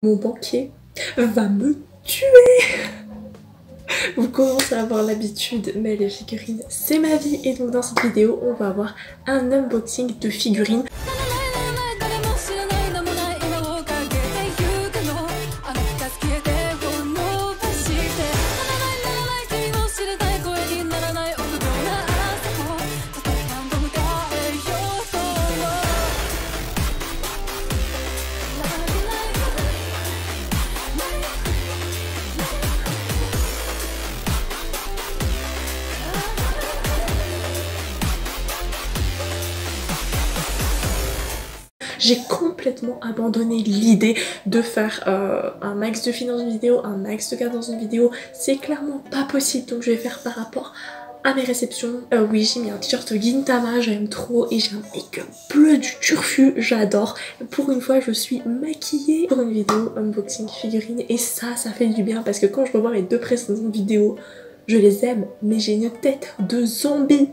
Mon banquier va me tuer. Vous commencez à avoir l'habitude, mais les figurines c'est ma vie, et donc dans cette vidéo on va avoir un unboxing de figurines. J'ai complètement abandonné l'idée de faire un max de filles dans une vidéo, un max de gars dans une vidéo. C'est clairement pas possible, donc je vais faire par rapport à mes réceptions. Oui, j'ai mis un t-shirt Gintama, j'aime trop, et j'ai un make-up bleu du turfu, j'adore. Pour une fois, je suis maquillée pour une vidéo unboxing figurines, et ça fait du bien, parce que quand je revois mes deux précédentes vidéos, je les aime, mais j'ai une tête de zombie.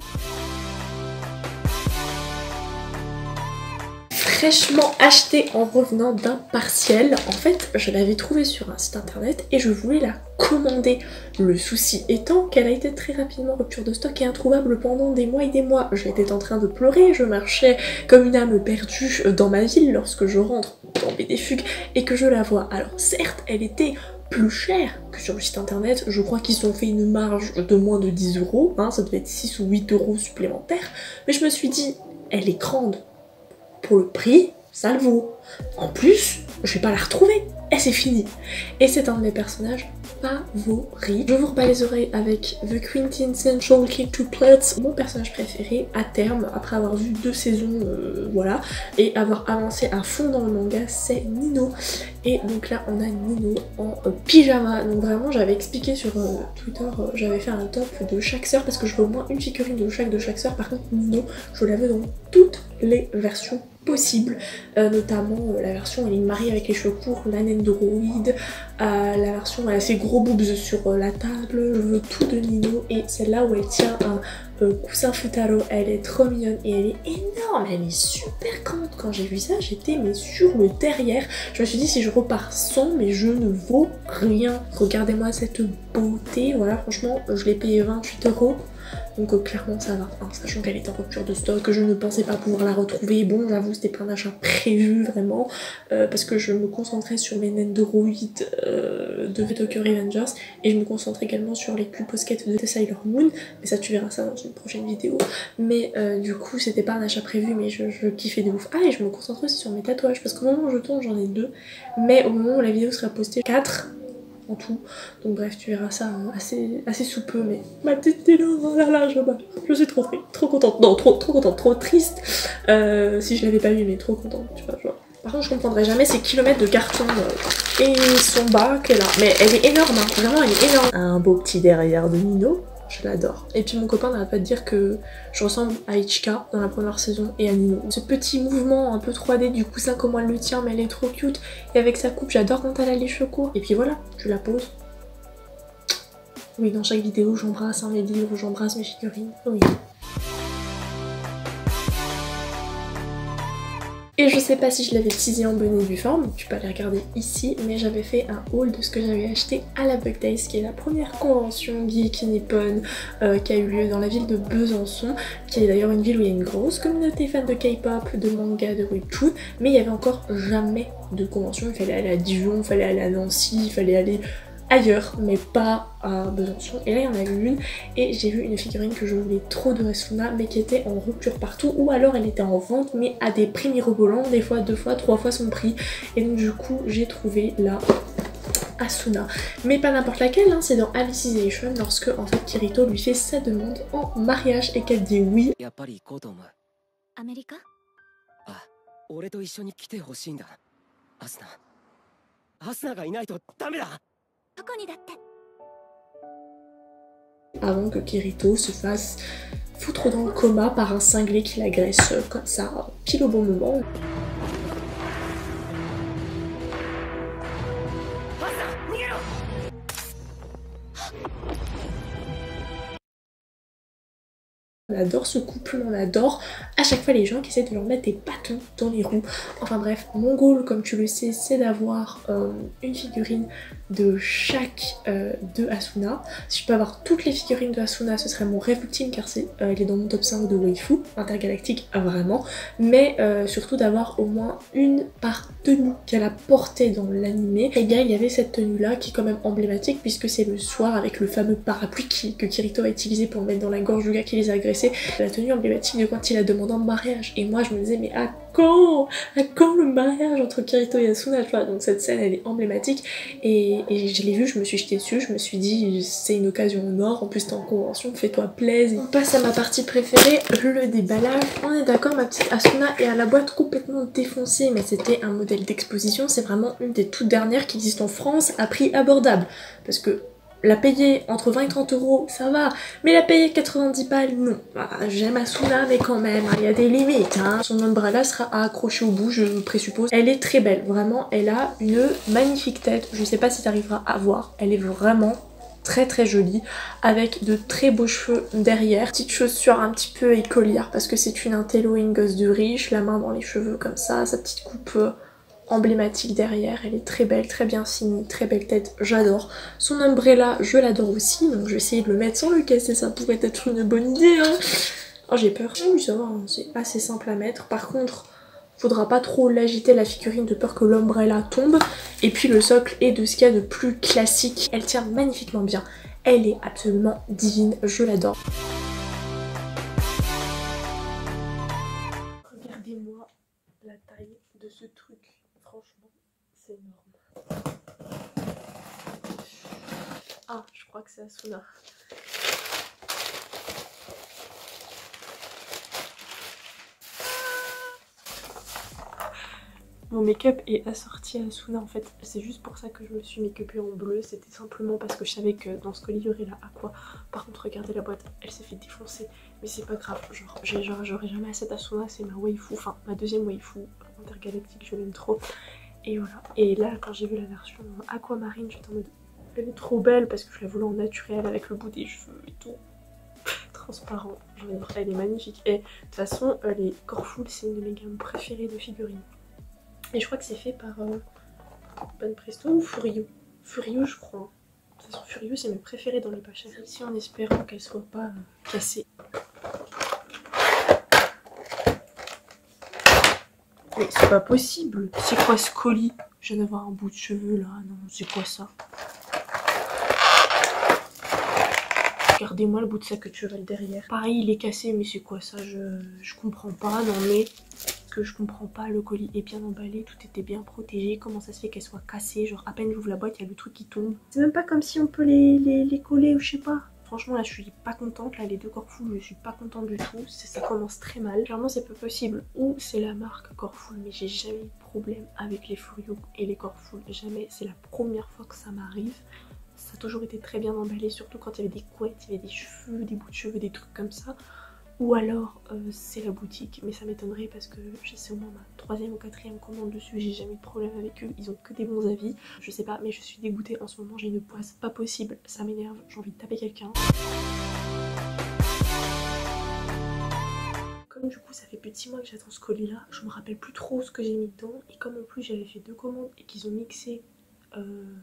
Fraîchement acheté en revenant d'un partiel. En fait, je l'avais trouvée sur un site internet et je voulais la commander. Le souci étant qu'elle a été très rapidement rupture de stock et introuvable pendant des mois et des mois. J'étais en train de pleurer, je marchais comme une âme perdue dans ma ville lorsque je rentre dans BDfuG et que je la vois. Alors certes, elle était plus chère que sur le site internet, je crois qu'ils ont fait une marge de moins de 10 €, hein, ça devait être 6 ou 8 € supplémentaires, mais je me suis dit, elle est grande. Pour le prix, ça le vaut. En plus, je vais pas la retrouver. Et c'est fini. Et c'est un de mes personnages favoris. Je vous rebats les oreilles avec The Quintessential Quintuplets, mon personnage préféré à terme, après avoir vu 2 saisons, voilà, et avoir avancé à fond dans le manga, c'est Nino. Et donc là, on a Nino en pyjama. Donc vraiment, j'avais expliqué sur Twitter, j'avais fait un top de chaque sœur, parce que je veux au moins une figurine de chaque sœur. Par contre, Nino, je la veux dans toutes les versions possible, notamment la version elle est mariée avec les cheveux courts, la naine droïde, la version elle a ses gros boobs sur la table, je veux tout de Nino, et celle-là où elle tient un coussin futaro, elle est trop mignonne et elle est énorme, elle est super grande. Quand j'ai vu ça, j'étais mais sur le derrière, je me suis dit si je repars sans, mais je ne vaux rien. Regardez-moi cette beauté, voilà, franchement je l'ai payé 28 €. Donc clairement ça va, hein, sachant qu'elle est en rupture de stock, que je ne pensais pas pouvoir la retrouver. Bon, j'avoue c'était pas un achat prévu vraiment, parce que je me concentrais sur mes naines droïdes de Tokyo Revengers, et je me concentrais également sur les pulls posquettes de Sailor Moon, mais ça tu verras ça dans une prochaine vidéo. Mais du coup c'était pas un achat prévu, mais je kiffais de ouf. Ah, et je me concentrais aussi sur mes tatouages, parce qu'au moment où je tourne j'en ai 2, mais au moment où la vidéo sera postée 4 en tout. Donc bref, tu verras ça assez sous peu, mais ma petite Nino, oh là là, je suis trop triste, trop contente, non, trop contente, trop triste. Si je l'avais pas vu, mais trop contente, tu vois, genre. Par contre, je comprendrai jamais ces kilomètres de carton et son bas qu'elle a. Mais elle est énorme, hein, vraiment, elle est énorme. Un beau petit derrière de Nino. Je l'adore. Et puis mon copain n'arrête pas de dire que je ressemble à Ichika dans la première saison et à Nino. Ce petit mouvement un peu 3D du coussin, comment elle le tient, mais elle est trop cute. Et avec sa coupe, j'adore quand elle a les cheveux courts. Et puis voilà, je la pose. Oui, dans chaque vidéo, j'embrasse mes livres, j'embrasse mes figurines. Oui. Et je sais pas si je l'avais teasé en bonne et due forme, tu peux aller regarder ici, mais j'avais fait un haul de ce que j'avais acheté à la Bug Days, qui est la première convention geek nippone qui a eu lieu dans la ville de Besançon, qui est d'ailleurs une ville où il y a une grosse communauté fan de K-pop, de manga, de webtoon, mais il y avait encore jamais de convention. Il fallait aller à Dijon, il fallait aller à Nancy, il fallait aller ailleurs, mais pas à Besançon. Et là il y en a eu une, et j'ai vu une figurine que je voulais trop de Asuna, mais qui était en rupture partout, ou alors elle était en vente mais à des prix mirobolants, des fois 2 fois, 3 fois son prix. Et donc du coup j'ai trouvé la Asuna, mais pas n'importe laquelle, hein, c'est dans Alicization, lorsque en fait Kirito lui fait sa demande en mariage et qu'elle dit oui. Avant que Kirito se fasse foutre dans le coma par un cinglé qui l'agresse comme ça, pile au bon moment. On adore ce couple, on adore à chaque fois les gens qui essaient de leur mettre des bâtons dans les roues. Enfin bref, mon goal, comme tu le sais, c'est d'avoir une figurine de chaque de Asuna. Si je peux avoir toutes les figurines de Asuna, ce serait mon rêve ultime car elle est dans mon top 5 de waifu intergalactique, vraiment. Mais surtout d'avoir au moins une par tenue qu'elle a portée dans l'animé. Et bien il y avait cette tenue là qui est quand même emblématique puisque c'est le soir avec le fameux parapluie que Kirito a utilisé pour mettre dans la gorge du gars qui les a agressés. La tenue emblématique de quand il a demandé en mariage. Et moi je me disais mais à quand le mariage entre Kirito et Asuna, tu vois. Donc cette scène elle est emblématique et je l'ai vue, je me suis jetée dessus, je me suis dit c'est une occasion en or, en plus t'es en convention, fais-toi plaisir. On passe à ma partie préférée, le déballage. On est d'accord, ma petite Asuna est à la boîte complètement défoncée, mais c'était un modèle d'exposition, c'est vraiment une des toutes dernières qui existe en France à prix abordable. Parce que la payer entre 20 et 30 euros, ça va, mais la payer 90 balles, non. J'aime Asuna, mais quand même, il y a des limites. Hein. Son umbrella sera à accrocher au bout, je présuppose. Elle est très belle, vraiment, elle a une magnifique tête. Je sais pas si tu arriveras à voir, elle est vraiment très très jolie, avec de très beaux cheveux derrière. Petite chaussure un petit peu écolière, parce que c'est une intello, une gosse de riche, la main dans les cheveux comme ça, sa petite coupe emblématique derrière, elle est très belle, très bien signée, très belle tête, j'adore. Son umbrella, je l'adore aussi, donc je vais essayer de le mettre sans le casser, ça pourrait être une bonne idée. Hein. Oh j'ai peur. Oui ça va, hein, c'est assez simple à mettre. Par contre, faudra pas trop l'agiter la figurine de peur que l'umbrella tombe. Et puis le socle est de ce qu'il y a de plus classique. Elle tient magnifiquement bien, elle est absolument divine, je l'adore. Regardez-moi la taille de ce truc. Franchement, c'est énorme. Ah, je crois que c'est Asuna. Mon make-up est assorti à Asuna en fait. C'est juste pour ça que je me suis make-upée en bleu. C'était simplement parce que je savais que dans ce colis il y aurait la Aqua. Par contre, regardez la boîte, elle s'est fait défoncer. Mais c'est pas grave, genre j'aurai jamais assez d'Asuna. C'est ma waifu, enfin ma deuxième waifu intergalactique, je l'aime trop. Et voilà. Et là, quand j'ai vu la version aquamarine, j'étais en mode elle est trop belle parce que je la voulais en naturel avec le bout des cheveux et tout. Transparent, elle est magnifique. Et de toute façon, les Corful, c'est une de mes gammes préférées de figurines. Et je crois que c'est fait par Banpresto ou Furio. Furio, je crois. De toute façon, Furio, c'est mes préférés dans les pas chers. Ici, en espérant qu'elle soit pas cassée. Mais c'est pas possible. C'est quoi ce colis? Je viens d'avoir un bout de cheveux là. Non, c'est quoi ça? Regardez-moi le bout de sac de cheval derrière. Pareil, il est cassé, mais c'est quoi ça? Je comprends pas. Non mais... que je comprends pas, le colis est bien emballé, tout était bien protégé, comment ça se fait qu'elle soit cassée, genre à peine j'ouvre la boîte, il y a le truc qui tombe. C'est même pas comme si on peut les coller ou je sais pas. Franchement là je suis pas contente, là les deux Corful je suis pas contente du tout, ça commence très mal. Clairement c'est pas possible, ou c'est la marque Corful, mais j'ai jamais eu de problème avec les Furio et les Corful, jamais, c'est la première fois que ça m'arrive. Ça a toujours été très bien emballé, surtout quand il y avait des couettes, il y avait des cheveux, des bouts de cheveux, des trucs comme ça. Ou alors c'est la boutique, mais ça m'étonnerait parce que c'est au moins ma 3e ou 4e commande dessus, j'ai jamais eu de problème avec eux, ils ont que des bons avis. Je sais pas, mais je suis dégoûtée en ce moment, j'ai une poisse pas possible, ça m'énerve, j'ai envie de taper quelqu'un. Comme du coup ça fait plus de 6 mois que j'attends ce colis là, je me rappelle plus trop ce que j'ai mis dedans. Et comme en plus j'avais fait 2 commandes et qu'ils ont mixé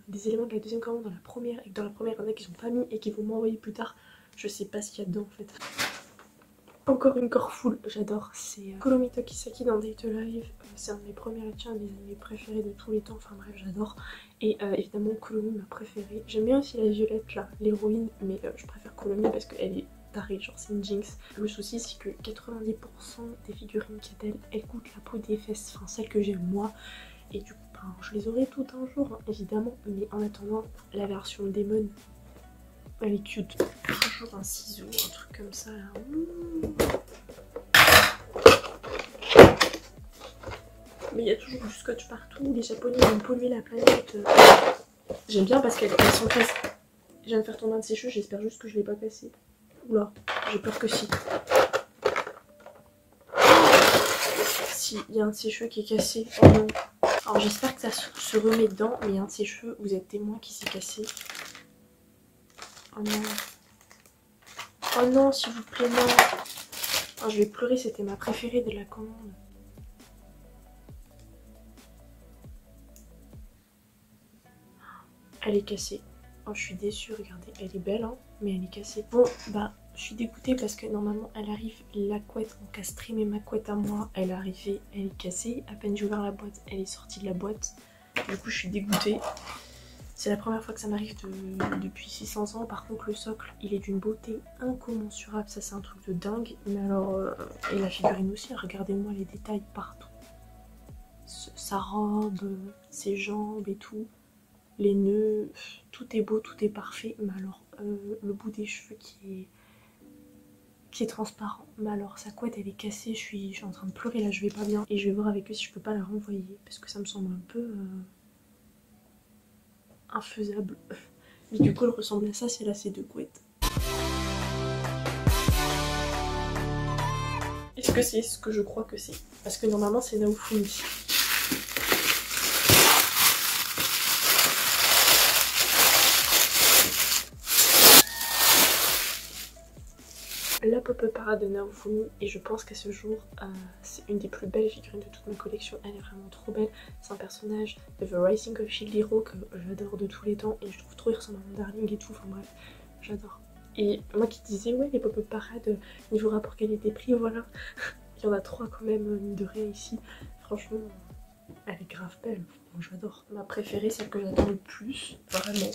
des éléments de la deuxième commande dans la première, et que dans la première il y en a qui sont pas mis et qui vont m'envoyer plus tard, je sais pas ce qu'il y a dedans en fait. Encore une Corful, j'adore, c'est Kuromito Kisaki dans Date Live, c'est un de mes premiers achats, un des animés préférés de tous les temps, enfin bref j'adore. Et évidemment Kuromi ma préférée, j'aime bien aussi la violette là, l'héroïne, mais je préfère Kuromi parce qu'elle est tarée, genre c'est une jinx. Le souci c'est que 90% des figurines qu'il y a d'elle, elles coûtent la peau des fesses, enfin celles que j'aime moi. Et du coup ben, je les aurai toutes un jour hein, évidemment, mais en attendant la version Demon, elle est cute. Toujours un ciseau, un truc comme ça là. Mais il y a toujours du scotch partout. Les japonais ont pollué la planète. J'aime bien parce qu'elles sont cassées. Je viens de faire tomber un de ces cheveux, j'espère juste que je l'ai pas cassé. Oula, j'ai peur que si. Si, il y a un de ces cheveux qui est cassé. Oh non. Alors j'espère que ça se remet dedans, mais il y a un de ces cheveux, vous êtes témoin qui s'est cassé. Oh non. Oh non, s'il vous plaît, non. Oh, je vais pleurer, c'était ma préférée de la commande. Elle est cassée. Oh, je suis déçue, regardez, elle est belle, hein, mais elle est cassée. Bon, bah, je suis dégoûtée parce que normalement, elle arrive, la couette encastrée, mais ma couette à moi, elle est arrivée, elle est cassée. À peine j'ai ouvert la boîte, elle est sortie de la boîte. Du coup, je suis dégoûtée. C'est la première fois que ça m'arrive depuis 600 ans. Par contre, le socle, il est d'une beauté incommensurable. Ça, c'est un truc de dingue. Mais alors, et la figurine aussi, regardez-moi les détails partout. Sa robe, ses jambes et tout. Les nœuds, tout est beau, tout est parfait. Mais alors, le bout des cheveux qui est transparent. Mais alors, sa couette, elle est cassée. Je suis en train de pleurer là, je vais pas bien. Et je vais voir avec eux si je peux pas la renvoyer. Parce que ça me semble un peu infaisable. Mais du coup, elle ressemble à ça si elle a ses deux couettes. Est-ce que c'est ce que je crois que c'est? Parce que normalement, c'est Naofumi. La Pop-Up Parade de Naofumi, et je pense qu'à ce jour, c'est une des plus belles figurines de toute ma collection. Elle est vraiment trop belle. C'est un personnage de The Rising of Shield Hero que j'adore de tous les temps, et je trouve trop il ressemble à mon darling et tout. Enfin bref, j'adore. Et moi qui disais, ouais, les Pop-Up Parade, niveau rapport qualité-prix, voilà. Il y en a 3 quand même, mine de rien ici. Franchement, elle est grave belle. Moi j'adore. Ma préférée, celle que j'adore le plus, vraiment.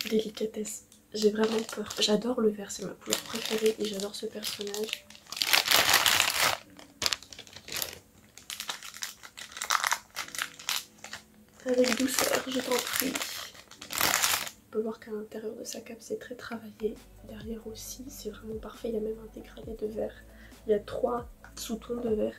Délicatesse. J'ai vraiment peur. J'adore le vert, c'est ma couleur préférée et j'adore ce personnage. Avec douceur, je t'en prie. On peut voir qu'à l'intérieur de sa cape, c'est très travaillé. Derrière aussi, c'est vraiment parfait. Il y a même un dégradé de vert. Il y a 3 sous-tons de vert.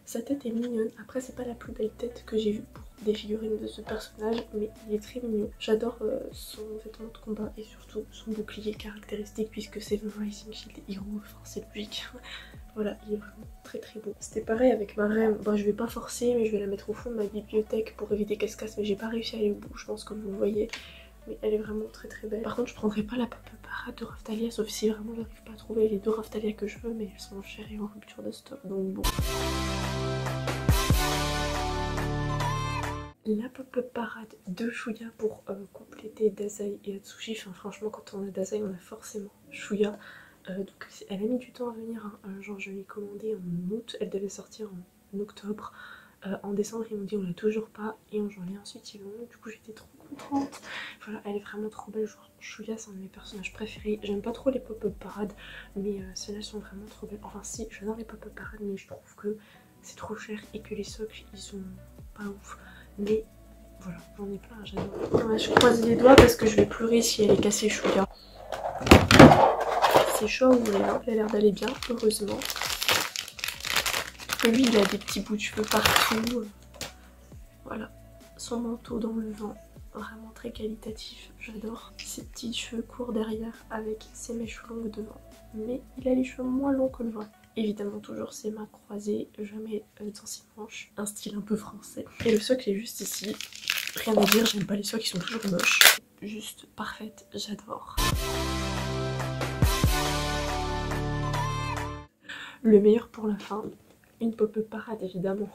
Sa tête est mignonne. Après, c'est pas la plus belle tête que j'ai vue pour des figurines de ce personnage, mais il est très mignon. J'adore son vêtement de combat et surtout son bouclier caractéristique puisque c'est The Rising Shield Hero. Enfin, c'est logique. Voilà, il est vraiment très très beau. C'était pareil avec ma reine. Bon, je vais pas forcer, mais je vais la mettre au fond de ma bibliothèque pour éviter qu'elle se casse. Mais j'ai pas réussi à aller au bout, je pense, comme vous le voyez. Mais elle est vraiment très très belle. Par contre, je prendrai pas la Pop-Up Parade de Raphtalia, sauf si vraiment j'arrive pas à trouver les 2 Raphtalia que je veux, mais elles sont chères et en rupture de stock, donc bon. La Pop-Up Parade de Shuya pour compléter Dazai et Atsushi. Enfin, franchement, quand on a Dazai, on a forcément Shuya. Donc elle a mis du temps à venir, hein. Genre je l'ai commandée en août, elle devait sortir en octobre. En décembre ils m'ont dit on l'a toujours pas, et en janvier ensuite ils l'ont. Du coup j'étais trop contente. Voilà, elle est vraiment trop belle. Genre Shuya, c'est un de mes personnages préférés. J'aime pas trop les Pop-Up Parades, mais celles-là sont vraiment trop belles. Enfin si, j'adore les Pop-Up Parades, mais je trouve que c'est trop cher et que les socles ils sont pas ouf. Mais voilà, j'en ai plein, j'adore. Ouais, je croise les doigts parce que je vais pleurer si elle est cassée, Shuya. C'est chaud, vous voulez, hein. Elle a l'air d'aller bien, heureusement. Lui, il a des petits bouts de cheveux partout. Voilà, son manteau dans le vent, vraiment très qualitatif, j'adore. Ses petits cheveux courts derrière avec ses mèches longues devant. Mais il a les cheveux moins longs que le vrai. Évidemment, toujours ses mains croisées, jamais dans ses manches. Un style un peu français. Et le socle est juste ici. Rien à dire, j'aime pas les socles, ils sont toujours moches. Juste parfaite, j'adore. Le meilleur pour la fin, une Pop-Up Parade évidemment.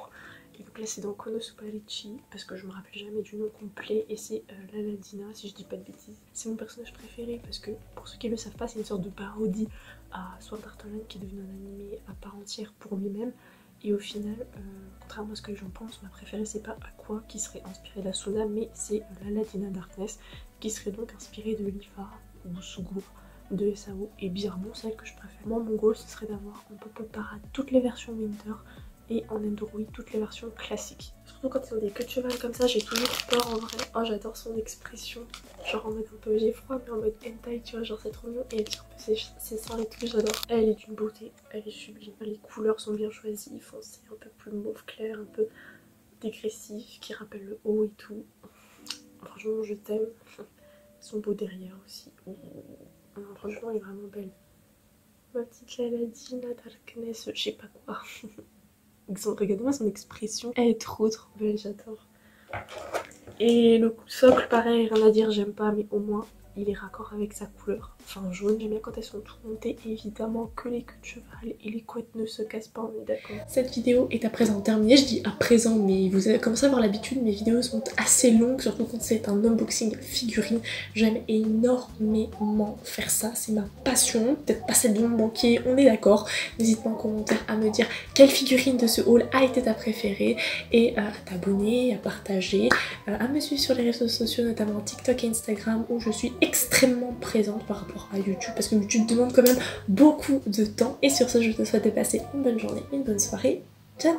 Et donc là c'est dans Konosuba Litchi, parce que je me rappelle jamais du nom complet, et c'est Laladina, si je dis pas de bêtises. C'est mon personnage préféré parce que, pour ceux qui le savent pas, c'est une sorte de parodie à Sword Art Online qui est devenu un animé à part entière pour lui-même. Et au final, contrairement à ce que les gens pensent, ma préférée c'est pas Aqua qui serait inspirée d'Asuna, mais c'est Laladina Darkness qui serait donc inspirée de Lifa ou Sugo de SAO, et bizarrement celle que je préfère. Moi mon goal ce serait d'avoir en Pop-Up Parade toutes les versions Winter et en Endorui toutes les versions classiques. Surtout quand ils ont des queues de cheval comme ça, j'ai toujours peur en vrai. Oh j'adore son expression, genre en mode un peu j'ai froid mais en mode hentai, tu vois, genre c'est trop mignon, et elle tire un peu ses seins et tout, j'adore. Elle est d'une beauté, elle est sublime, les couleurs sont bien choisies, foncées, un peu plus mauve clair, un peu dégressif, qui rappelle le haut et tout. Franchement je t'aime. Son beau derrière aussi. Non, franchement, elle est vraiment belle. Ma petite Laladina Darkness, je sais pas quoi. Regardez-moi son expression. Elle est trop belle, j'adore. Et le socle, pareil, rien à dire, j'aime pas, mais au moins, il est raccord avec sa couleur. Enfin jaune, j'aime bien quand elles sont toutes montées. Évidemment que les queues de cheval et les couettes ne se cassent pas, on est d'accord. Cette vidéo est à présent terminée. Je dis à présent, mais vous avez commencé à avoir l'habitude, mes vidéos sont assez longues, surtout quand c'est un unboxing figurine. J'aime énormément faire ça, c'est ma passion. Peut-être pas celle de mon banquier, on est d'accord. N'hésite pas en commentaire à me dire quelle figurine de ce haul a été ta préférée et à t'abonner, à partager, à me suivre sur les réseaux sociaux, notamment TikTok et Instagram où je suis extrêmement présente par rapport à YouTube parce que YouTube demande quand même beaucoup de temps. Et sur ce, je te souhaite de passer une bonne journée, une bonne soirée. Ciao!